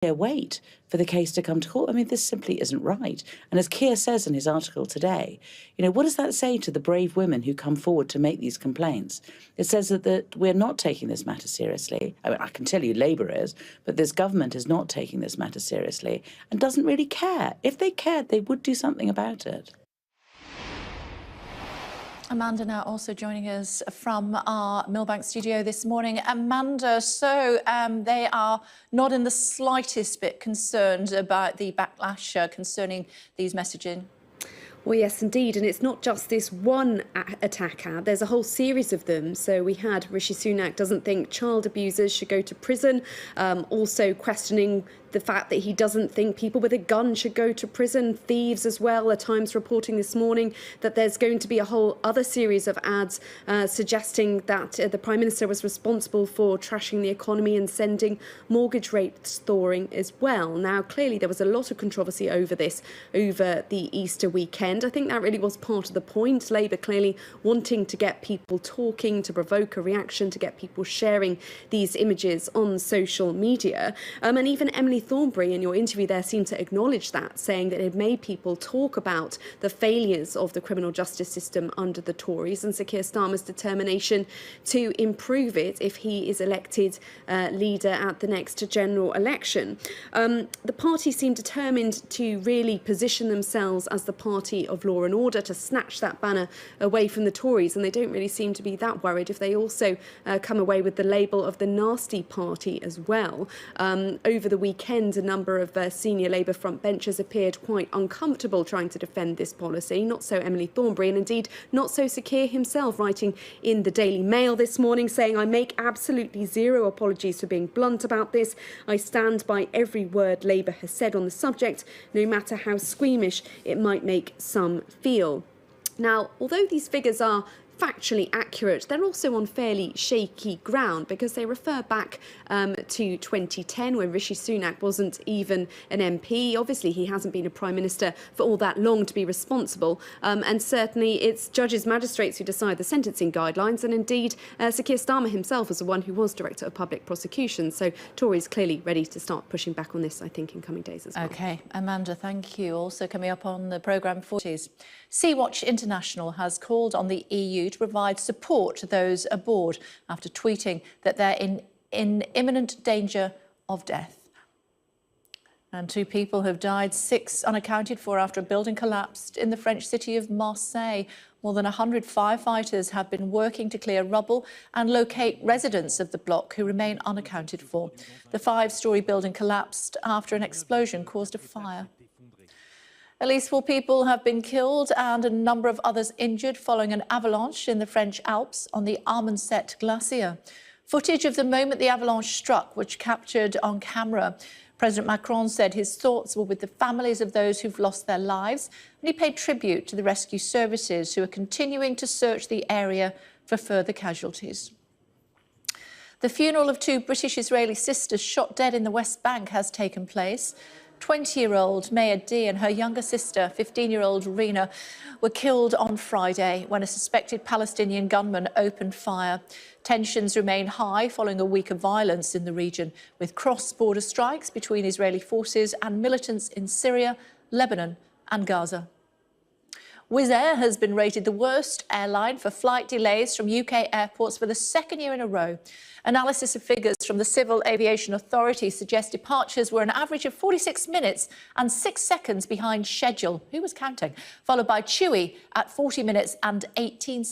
wait for the case to come to court. I mean, this simply isn't right. And as Keir says in his article today, what does that say to the brave women who come forward to make these complaints? It says that we're not taking this matter seriously. I mean, I can tell you Labour is, but this government is not taking this matter seriously and doesn't really care. If they cared, they would do something about it. Amanda now also joining us from our Millbank studio this morning. Amanda, so they are not in the slightest bit concerned about the backlash concerning these messaging. Well, yes, indeed. And it's not just this one attack ad. There's a whole series of them. So we had Rishi Sunak doesn't think child abusers should go to prison, also questioning the fact that he doesn't think people with a gun should go to prison, thieves as well. The Times reporting this morning that there's going to be a whole other series of ads suggesting that the Prime Minister was responsible for trashing the economy and sending mortgage rates soaring as well. Now, clearly there was a lot of controversy over this over the Easter weekend. I think that really was part of the point. Labour clearly wanting to get people talking, to provoke a reaction, to get people sharing these images on social media. And even Emily Thornberry in your interview there seemed to acknowledge that, saying that it made people talk about the failures of the criminal justice system under the Tories and Sir Keir Starmer's determination to improve it if he is elected leader at the next general election. The party seemed determined to really position themselves as the party of law and order, to snatch that banner away from the Tories, and they don't really seem to be that worried if they also come away with the label of the nasty party as well. Over the weekend, a number of senior Labour frontbenchers appeared quite uncomfortable trying to defend this policy. Not so Emily Thornberry, and indeed not so Sir Keir himself, writing in the Daily Mail this morning saying, "I make absolutely zero apologies for being blunt about this. I stand by every word Labour has said on the subject, no matter how squeamish it might make some feel." Now, although these figures are factually accurate, they're also on fairly shaky ground because they refer back to 2010 when Rishi Sunak wasn't even an MP. Obviously, he hasn't been a Prime Minister for all that long to be responsible. And certainly it's judges, magistrates who decide the sentencing guidelines. And indeed, Sir Keir Starmer himself was the one who was Director of Public Prosecution. So Tories clearly ready to start pushing back on this, I think, in coming days as well. OK, Amanda, thank you. Also coming up on the programme, Sea-Watch International has called on the EU to provide support to those aboard after tweeting that they're in imminent danger of death. And 2 people have died, 6 unaccounted for after a building collapsed in the French city of Marseille. More than 100 firefighters have been working to clear rubble and locate residents of the block who remain unaccounted for. The 5-storey building collapsed after an explosion caused a fire. At least 4 people have been killed and a number of others injured following an avalanche in the French Alps on the Armanset glacier. Footage of the moment the avalanche struck, which captured on camera. President Macron said his thoughts were with the families of those who've lost their lives, and he paid tribute to the rescue services who are continuing to search the area for further casualties. The funeral of 2 British-Israeli sisters shot dead in the West Bank has taken place. 20-year-old Maya D and her younger sister, 15-year-old Rina, were killed on Friday when a suspected Palestinian gunman opened fire. Tensions remain high following a week of violence in the region, with cross-border strikes between Israeli forces and militants in Syria, Lebanon and Gaza. Wizz Air has been rated the worst airline for flight delays from UK airports for the 2nd year in a row. Analysis of figures from the Civil Aviation Authority suggests departures were an average of 46 minutes and 6 seconds behind schedule. Who was counting? Followed by TUI at 40 minutes and 18 seconds.